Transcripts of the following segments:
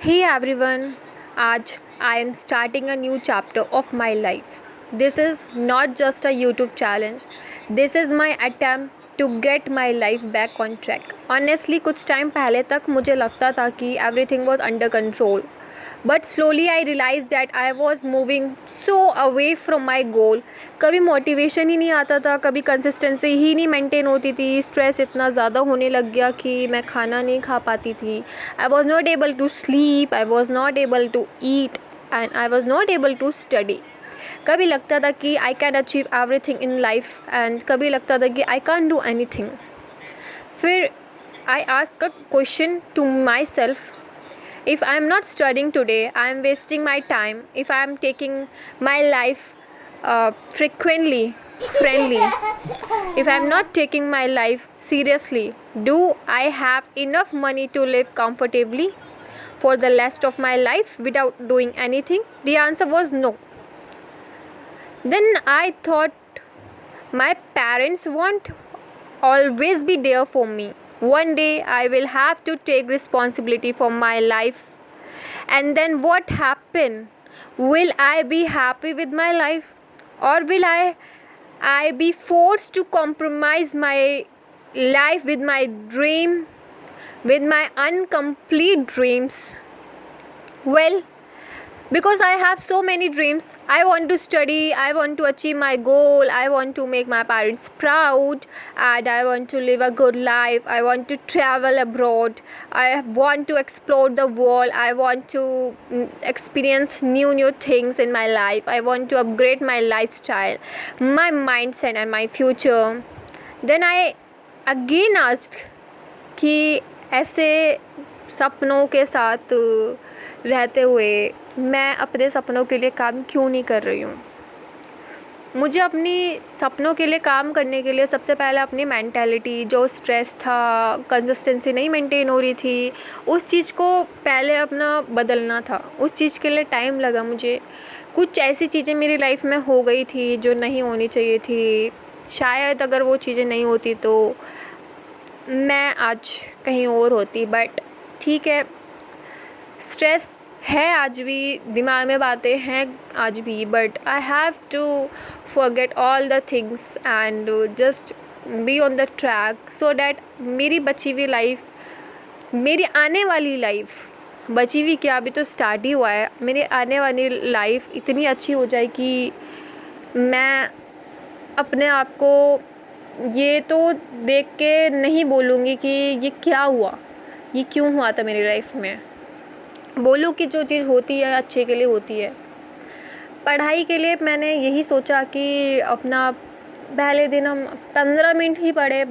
Hey everyone, आज I am starting a new chapter of my life. This is not just a YouTube challenge. This is my attempt to get my life back on track. Honestly, कुछ time पहले तक मुझे लगता था कि everything was under control. But slowly I realized that I was moving so away from my goal. कभी motivation ही नहीं आता था, कभी कंसिस्टेंसी ही नहीं मेंटेन होती थी, स्ट्रेस इतना ज़्यादा होने लग गया कि मैं खाना नहीं खा पाती थी. I was not able to sleep, I was not able to eat and I was not able to study. कभी लगता था कि I can achieve everything in life and कभी लगता था कि आई कैन डू एनीथिंग. फिर I ask a question to my self. If I am not studying today, I am wasting my time. If I am taking my life frequently, friendly, if I am not taking my life seriously, do I have enough money to live comfortably for the rest of my life without doing anything? The answer was no. Then I thought my parents won't always be there for me. One day I will have to take responsibility for my life. And then what happen? Will I be happy with my life? Or will I be forced to compromise my life with my dream, with my incomplete dreams? Well, because I have so many dreams. I want to study, I want to achieve my goal, I want to make my parents proud, and I want to live a good life. I want to travel abroad, I want to explore the world, I want to experience new things in my life. I want to upgrade my lifestyle, my mindset and my future. Then I again asked कि ऐसे सपनों के साथ रहते हुए मैं अपने सपनों के लिए काम क्यों नहीं कर रही हूँ. मुझे अपनी सपनों के लिए काम करने के लिए सबसे पहले अपनी मेंटालिटी, जो स्ट्रेस था, कंसिस्टेंसी नहीं मेंटेन हो रही थी, उस चीज़ को पहले अपना बदलना था. उस चीज़ के लिए टाइम लगा मुझे. कुछ ऐसी चीज़ें मेरी लाइफ में हो गई थी जो नहीं होनी चाहिए थी. शायद अगर वो चीज़ें नहीं होती तो मैं आज कहीं और होती. बट ठीक है, स्ट्रेस है आज भी, दिमाग में बातें हैं आज भी, but I have to forget all the things and just be on the track so that मेरी बची हुई लाइफ, मेरी आने वाली लाइफ, बची हुई क्या, अभी तो स्टार्ट ही हुआ है, मेरी आने वाली लाइफ इतनी अच्छी हो जाए कि मैं अपने आप को ये तो देख के नहीं बोलूँगी कि ये क्या हुआ, ये क्यों हुआ था मेरी लाइफ में. बोलूँ कि जो चीज़ होती है अच्छे के लिए होती है. पढ़ाई के लिए मैंने यही सोचा कि अपना पहले दिन हम 15 मिनट ही पढ़ें,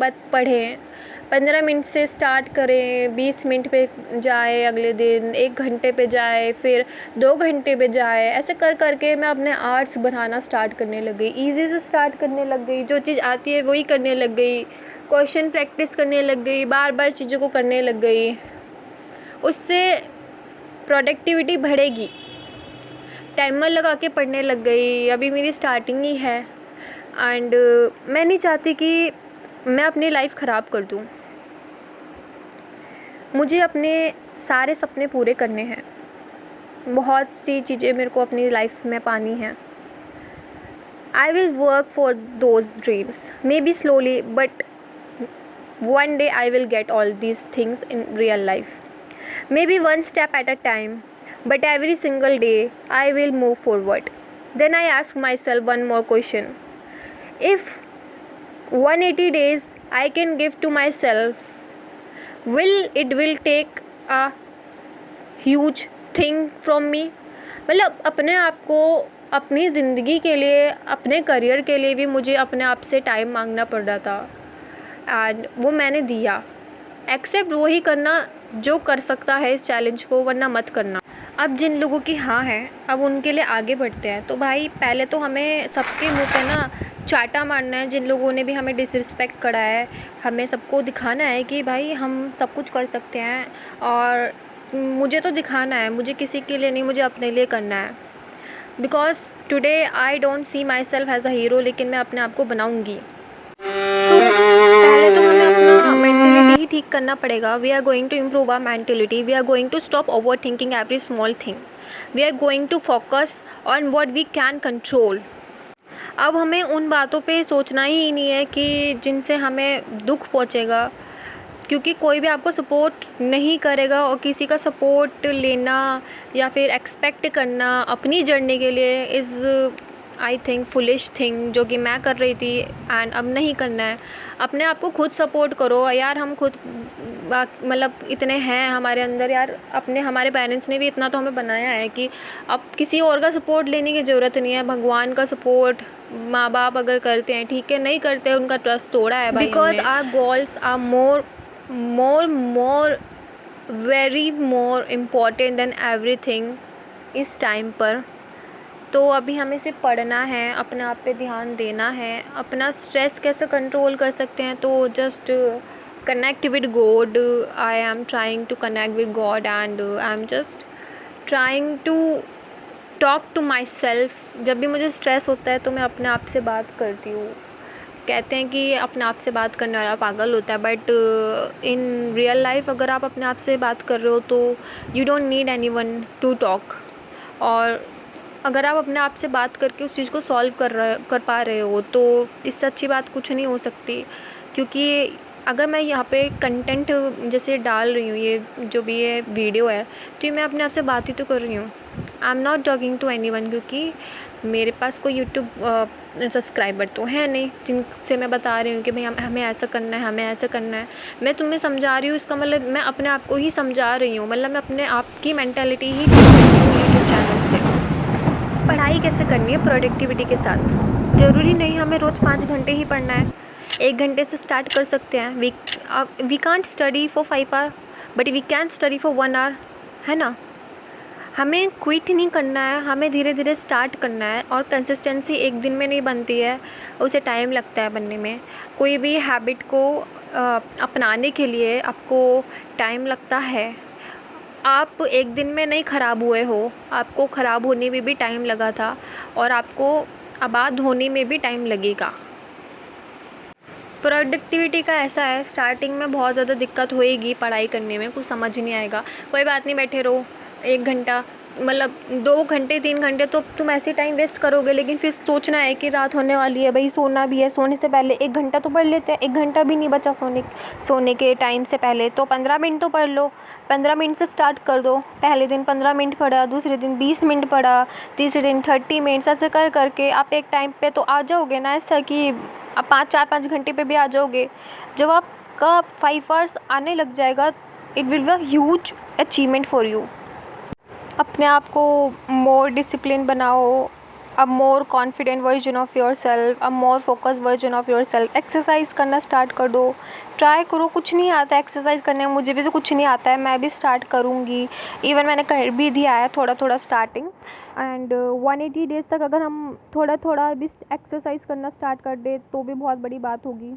15 मिनट से स्टार्ट करें, 20 मिनट पे जाए, अगले दिन 1 घंटे पे जाए, फिर 2 घंटे पे जाए. ऐसे कर करके मैं अपने आर्ट्स बनाना स्टार्ट करने लग गई. ईज़ी से स्टार्ट करने लग गई, जो चीज़ आती है वही करने लग गई, क्वेश्चन प्रैक्टिस करने लग गई, बार बार चीज़ों को करने लग गई. उससे प्रोडक्टिविटी बढ़ेगी. टाइमर लगा के पढ़ने लग गई. अभी मेरी स्टार्टिंग ही है एंड मैं नहीं चाहती कि मैं अपनी लाइफ ख़राब कर दूँ. मुझे अपने सारे सपने पूरे करने हैं. बहुत सी चीज़ें मेरे को अपनी लाइफ में पानी हैं. I will work for those dreams, may be slowly, but one day I will get all these things in real life. Maybe one step at a time, but every single day I will move forward. Then I ask myself one more question. If 180 days I can give to myself, will take a huge thing from me? मतलब अपने आप को, अपनी ज़िंदगी के लिए, अपने career के लिए भी मुझे अपने आप से टाइम मांगना पड़ रहा था एंड वो मैंने दिया. एक्सेप्ट वही करना जो कर सकता है इस चैलेंज को, वरना मत करना. अब जिन लोगों की हाँ है, अब उनके लिए आगे बढ़ते हैं. तो भाई पहले तो हमें सबके मुंह पे ना चाटा मारना है. जिन लोगों ने भी हमें डिसरिस्पेक्ट करा है, हमें सबको दिखाना है कि भाई हम सब कुछ कर सकते हैं. और मुझे तो दिखाना है, मुझे किसी के लिए नहीं, मुझे अपने लिए करना है. Because today I don't see my self as a hero, लेकिन मैं अपने आप को बनाऊँगी. सो पहले तो हमें अपना मेंटलिटी ही ठीक करना पड़ेगा. We are going to improve our mentality. We are going to stop over thinking every small thing. We are going to focus on what we can control. अब हमें उन बातों पे सोचना ही नहीं है कि जिनसे हमें दुख पहुंचेगा, क्योंकि कोई भी आपको सपोर्ट नहीं करेगा. और किसी का सपोर्ट लेना या फिर एक्सपेक्ट करना अपनी जर्नी के लिए is I think foolish thing, जो कि मैं कर रही थी एंड अब नहीं करना है. अपने आप को खुद सपोर्ट करो यार. हम खुद मतलब इतने हैं हमारे अंदर यार. हमारे पेरेंट्स ने भी इतना तो हमें बनाया है कि अब किसी और का सपोर्ट लेने की ज़रूरत नहीं है. भगवान का सपोर्ट माँ बाप अगर करते हैं ठीक है, नहीं करते उनका ट्रस्ट तोड़ा है भाई. Because our goals are more very more important than everything इस टाइम पर. तो अभी हमें सिर्फ पढ़ना है, अपने आप पे ध्यान देना है. अपना स्ट्रेस कैसे कंट्रोल कर सकते हैं, तो just connect with God. I am trying to connect with God and I am just trying to talk to my self. जब भी मुझे स्ट्रेस होता है तो मैं अपने आप से बात करती हूँ. कहते हैं कि अपने आप से बात करने वाला पागल होता है, बट इन रियल लाइफ अगर आप अपने आप से बात कर रहे हो तो you don't need anyone to talk. और अगर आप अपने आप से बात करके उस चीज़ को सॉल्व कर पा रहे हो तो इससे अच्छी बात कुछ नहीं हो सकती. क्योंकि अगर मैं यहाँ पे कंटेंट जैसे डाल रही हूँ, ये जो भी ये वीडियो है, तो ये मैं अपने आप से बात ही तो कर रही हूँ. I am not talking to anyone, क्योंकि मेरे पास कोई यूट्यूब सब्सक्राइबर तो है नहीं जिनसे मैं बता रही हूँ कि भाई हमें ऐसा करना है, हमें ऐसा करना है. मैं तुम्हें समझा रही हूँ, इसका मतलब मैं अपने आप को ही समझा रही हूँ. मतलब मैं अपने आप की मेंटालिटी ही यूट्यूब चैनल से. पढ़ाई कैसे करनी है प्रोडक्टिविटी के साथ. ज़रूरी नहीं हमें रोज़ 5 घंटे ही पढ़ना है. 1 घंटे से स्टार्ट कर सकते हैं. We can't study for 5 hour but we can study for 1 hour, है ना. हमें क्विट नहीं करना है, हमें धीरे धीरे स्टार्ट करना है. और कंसिस्टेंसी एक दिन में नहीं बनती है, उसे टाइम लगता है बनने में. कोई भी हैबिट को अपनाने के लिए आपको टाइम लगता है. आप एक दिन में नहीं ख़राब हुए हो, आपको ख़राब होने में भी टाइम लगा था और आपको आबाद होने में भी टाइम लगेगा. प्रोडक्टिविटी का ऐसा है, स्टार्टिंग में बहुत ज़्यादा दिक्कत होएगी पढ़ाई करने में, कुछ समझ नहीं आएगा. कोई बात नहीं, बैठे रहो 1 घंटा, मतलब 2 घंटे 3 घंटे तो तुम ऐसे टाइम वेस्ट करोगे. लेकिन फिर सोचना है कि रात होने वाली है भाई, सोना भी है. सोने से पहले 1 घंटा तो पढ़ लेते हैं. 1 घंटा भी नहीं बचा सोने के टाइम से पहले, तो 15 मिनट तो पढ़ लो. 15 मिनट से स्टार्ट कर दो. पहले दिन 15 मिनट पढ़ा, दूसरे दिन 20 मिनट पढ़ा, तीसरे दिन 30 मिनट. ऐसे कर करके आप एक टाइम पे तो आ जाओगे ना, ऐसा कि आप 4-5 घंटे पे भी आ जाओगे. जब आपका 5 आवर्स आने लग जाएगा, it will be a huge achievement for you. अपने आप को मोर डिसिप्लिन बनाओ, a more confident version of yourself, a more focus version of yourself. Exercise करना स्टार्ट कर दो. ट्राई करो. कुछ नहीं आता है एक्सरसाइज करने में, मुझे भी तो कुछ नहीं आता है. मैं भी स्टार्ट करूँगी. इवन मैंने कर भी दिया है थोड़ा थोड़ा स्टार्टिंग. एंड 180 डेज़ तक अगर हम थोड़ा थोड़ा भी एक्सरसाइज करना स्टार्ट कर दे तो भी बहुत बड़ी बात होगी.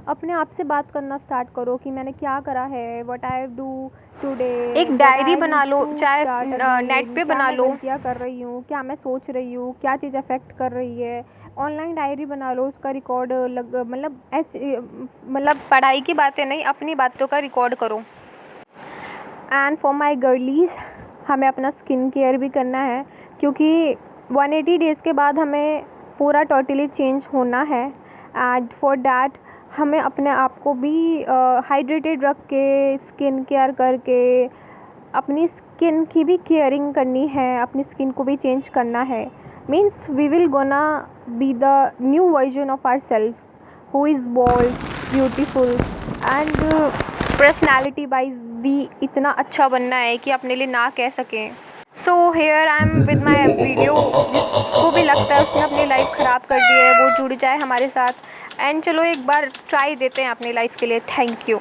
अपने आप से बात करना स्टार्ट करो कि मैंने क्या करा है, व्हाट आई डू टुडे. एक डायरी बना लो, चाहे नेट पे बना लो. क्या कर रही हूँ, क्या मैं सोच रही हूँ, क्या चीज़ अफेक्ट कर रही है. ऑनलाइन डायरी बना लो, उसका रिकॉर्ड मतलब ऐसे, मतलब पढ़ाई की बातें नहीं, अपनी बातों का रिकॉर्ड करो. एंड फॉर माई गर्लीज़, हमें अपना स्किन केयर भी करना है, क्योंकि 180 डेज़ के बाद हमें पूरा टोटली चेंज होना है. एंड फॉर डैट हमें अपने आप को भी हाइड्रेटेड रख के, स्किन केयर करके, अपनी स्किन की भी केयरिंग करनी है, अपनी स्किन को भी चेंज करना है. Means we will gonna be the new version of our self who is bold, beautiful and personality wise भी इतना अच्छा बनना है कि अपने लिए ना कह सकें. So here I am with my video. जिसको भी लगता है उसने अपनी लाइफ ख़राब कर दी है, वो जुड़ जाए हमारे साथ. एंड चलो एक बार ट्राई देते हैं अपनी लाइफ के लिए. Thank you.